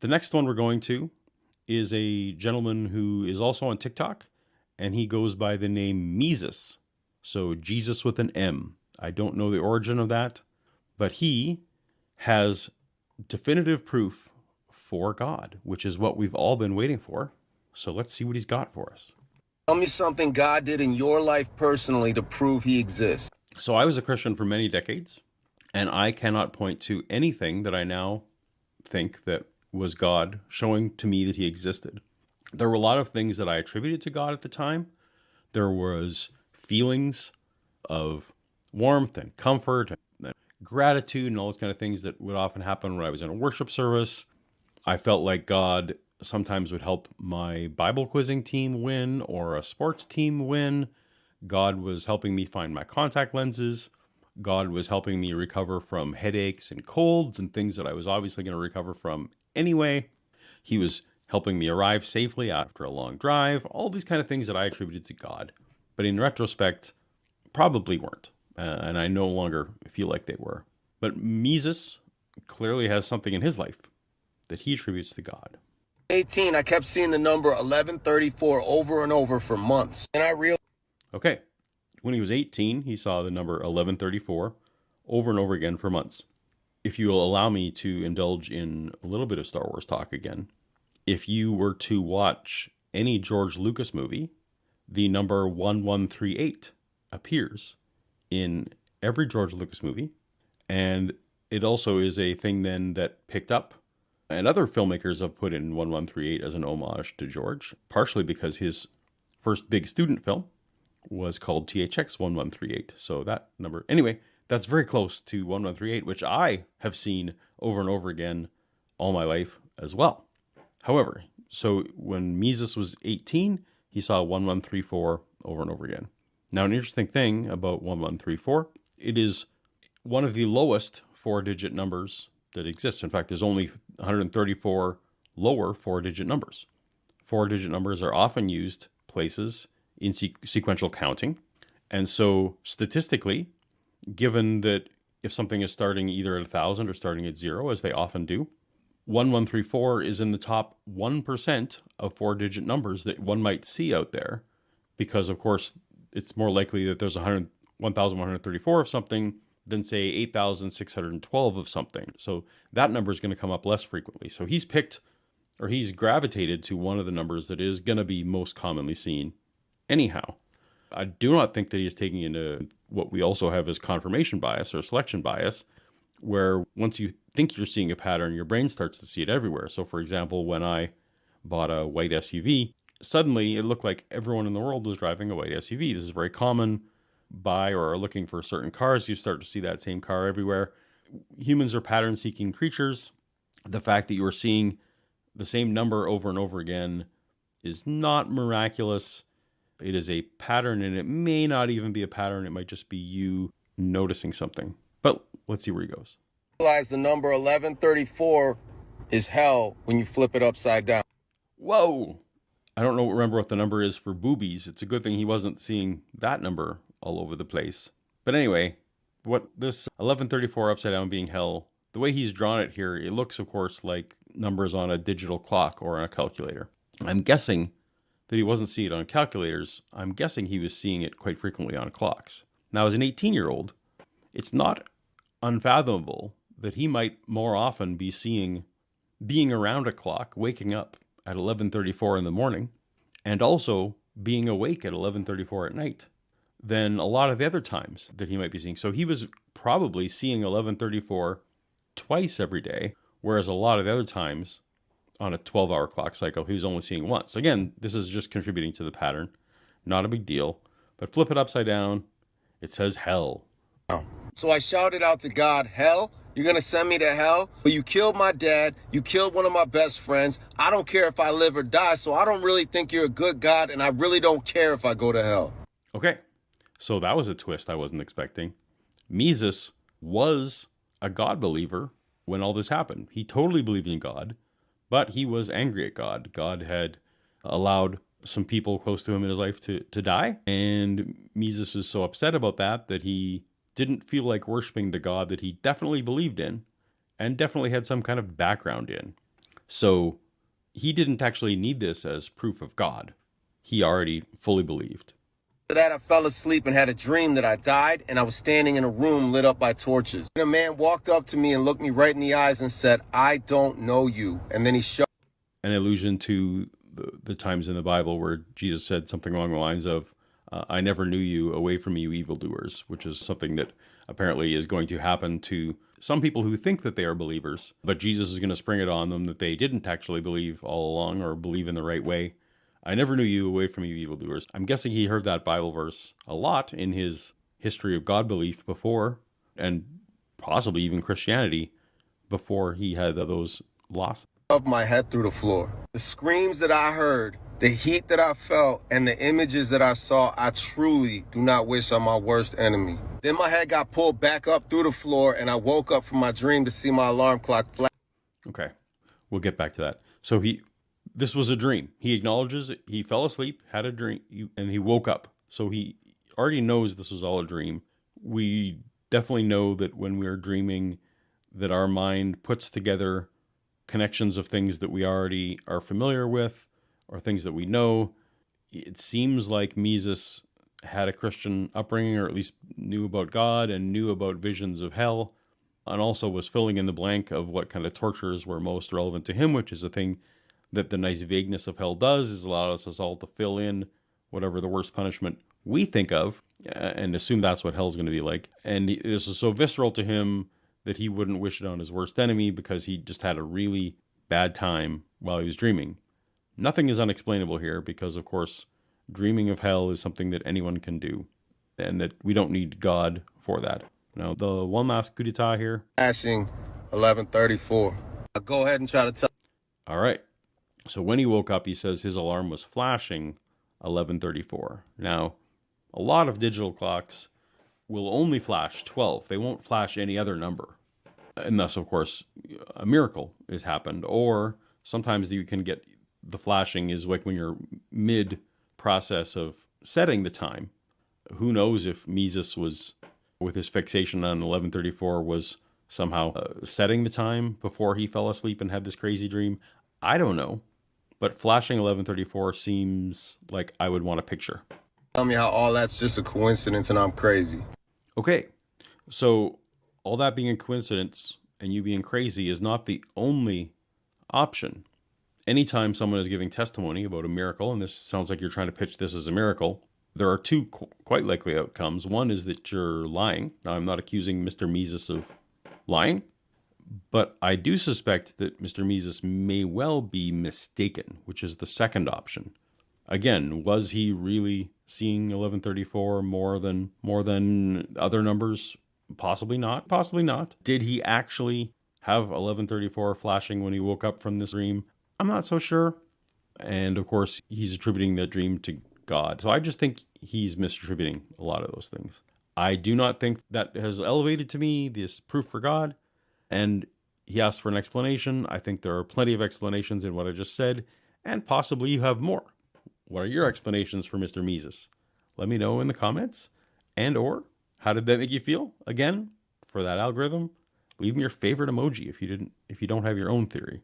The next one we're going to is a gentleman who is also on TikTok, and he goes by the name Mesus. So Jesus with an M. I don't know the origin of that, but he has definitive proof for God, which is what we've all been waiting for. So let's see what he's got for us. Tell me something God did in your life personally to prove he exists. So I was a Christian for many decades, and I cannot point to anything that I now think that was God showing to me that he existed. There were a lot of things that I attributed to God at the time. There was feelings of warmth and comfort and gratitude and all those kind of things that would often happen when I was in a worship service. I felt like God sometimes would help my Bible quizzing team win or a sports team win. God was helping me find my contact lenses. God was helping me recover from headaches and colds and things that I was obviously going to recover from anyway. He was helping me arrive safely after a long drive. All these kind of things that I attributed to God. But in retrospect, probably weren't. And I no longer feel like they were. But Mesus clearly has something in his life that he attributes to God. 18, I kept seeing the number 1134 over and over for months. And I realized... Okay. When he was 18, he saw the number 1134 over and over again for months. If you will allow me to indulge in a little bit of Star Wars talk again, if you were to watch any George Lucas movie, the number 1138 appears in every George Lucas movie. And it also is a thing then that picked up, and other filmmakers have put in 1138 as an homage to George, partially because his first big student film was called THX 1138. So that number, anyway, that's very close to 1138, which I have seen over and over again all my life as well. However, so when Mesus was 18, he saw 1134 over and over again. Now, an interesting thing about 1134, it is one of the lowest 4-digit numbers that exists. In fact, there's only 134 lower 4-digit numbers. 4-digit numbers are often used places in sequential counting. And so statistically, given that if something is starting either at 1,000 or starting at 0, as they often do, 1134 is in the top 1% of 4-digit numbers that one might see out there, because of course it's more likely that there's 1,134 of something than say 8,612 of something. So that number is going to come up less frequently. So he's picked, or he's gravitated to one of the numbers that is going to be most commonly seen anyhow. I do not think that he is taking into what we also have as confirmation bias or selection bias, where once you think you're seeing a pattern, your brain starts to see it everywhere. So for example, when I bought a white SUV, suddenly it looked like everyone in the world was driving a white SUV. This is very common. Buy or are looking for certain cars, you start to see that same car everywhere. Humans are pattern-seeking creatures. The fact that you are seeing the same number over and over again is not miraculous. It is a pattern, and it may not even be a pattern. It might just be you noticing something. But let's see where he goes. Realize the number 1134 is hell when you flip it upside down. Whoa! I don't remember what the number is for boobies. It's a good thing he wasn't seeing that number all over the place. But anyway, what this 1134 upside down being hell, the way he's drawn it here, it looks, of course, like numbers on a digital clock or on a calculator. I'm guessing that he wasn't seeing it on calculators. I'm guessing he was seeing it quite frequently on clocks. Now, as an 18-year-old, it's not unfathomable that he might more often be being around a clock, waking up at 11:34 in the morning, and also being awake at 11:34 at night than a lot of the other times that he might be seeing. So he was probably seeing 11:34 twice every day, whereas a lot of the other times on a 12-hour clock cycle, he was only seeing once. Again, this is just contributing to the pattern. Not a big deal. But flip it upside down, it says hell. So I shouted out to God, hell? You're going to send me to hell? But you killed my dad. You killed one of my best friends. I don't care if I live or die, so I don't really think you're a good God, and I really don't care if I go to hell. Okay, so that was a twist I wasn't expecting. Mesus was a God believer when all this happened. He totally believed in God, but he was angry at God. God had allowed some people close to him in his life to die, and Mesus was so upset about that he didn't feel like worshiping the God that he definitely believed in and definitely had some kind of background in. So he didn't actually need this as proof of God. He already fully believed. After that, I fell asleep and had a dream that I died and I was standing in a room lit up by torches. And a man walked up to me and looked me right in the eyes and said, "I don't know you." And then he showed An allusion to the times in the Bible where Jesus said something along the lines of, I never knew you, away from you evildoers, which is something that apparently is going to happen to some people who think that they are believers, but Jesus is going to spring it on them that they didn't actually believe all along or believe in the right way. I never knew you, away from you evildoers. I'm guessing he heard that Bible verse a lot in his history of God belief before, and possibly even Christianity, before he had those losses. my head through the floor. The screams that I heard, the heat that I felt, and the images that I saw, I truly do not wish on my worst enemy. Then my head got pulled back up through the floor, and I woke up from my dream to see my alarm clock flash. Okay, we'll get back to that. So this was a dream. He acknowledges it. He fell asleep, had a dream, and he woke up. So he already knows this was all a dream. We definitely know that when we are dreaming, that our mind puts together connections of things that we already are familiar with or things that we know. It seems like Mesus had a Christian upbringing, or at least knew about God and knew about visions of hell, and also was filling in the blank of what kind of tortures were most relevant to him, which is a thing that the nice vagueness of hell does, is allow us all to fill in whatever the worst punishment we think of and assume that's what hell's going to be like. And this is so visceral to him that he wouldn't wish it on his worst enemy because he just had a really bad time while he was dreaming. Nothing is unexplainable here because, of course, dreaming of hell is something that anyone can do and that we don't need God for that. Now, the one last coup d'etat here. Flashing 11:34. I'll go ahead and try to tell. All right. So when he woke up, he says his alarm was flashing 11:34. Now, a lot of digital clocks will only flash 12. They won't flash any other number. Unless, of course, a miracle has happened. Or sometimes you can get the flashing is like when you're mid process of setting the time. Who knows if Mesus was, with his fixation on 11:34, was somehow setting the time before he fell asleep and had this crazy dream. I don't know. But flashing 11:34 seems like I would want a picture. Tell me how all that's just a coincidence and I'm crazy. Okay, so all that being a coincidence and you being crazy is not the only option. Anytime someone is giving testimony about a miracle, and this sounds like you're trying to pitch this as a miracle, there are two quite likely outcomes. One is that you're lying. Now, I'm not accusing Mr. Mesus of lying, but I do suspect that Mr. Mesus may well be mistaken, which is the second option. Again, was he really seeing 11:34 more than other numbers? Possibly not. Possibly not. Did he actually have 11:34 flashing when he woke up from this dream? I'm not so sure. And of course, he's attributing that dream to God. So I just think he's misattributing a lot of those things. I do not think that has elevated to me this proof for God. And he asked for an explanation. I think there are plenty of explanations in what I just said, and possibly you have more. What are your explanations for Mr. Mesus? Let me know in the comments. And or, how did that make you feel? Again, for that algorithm, leave me your favorite emoji if you don't have your own theory.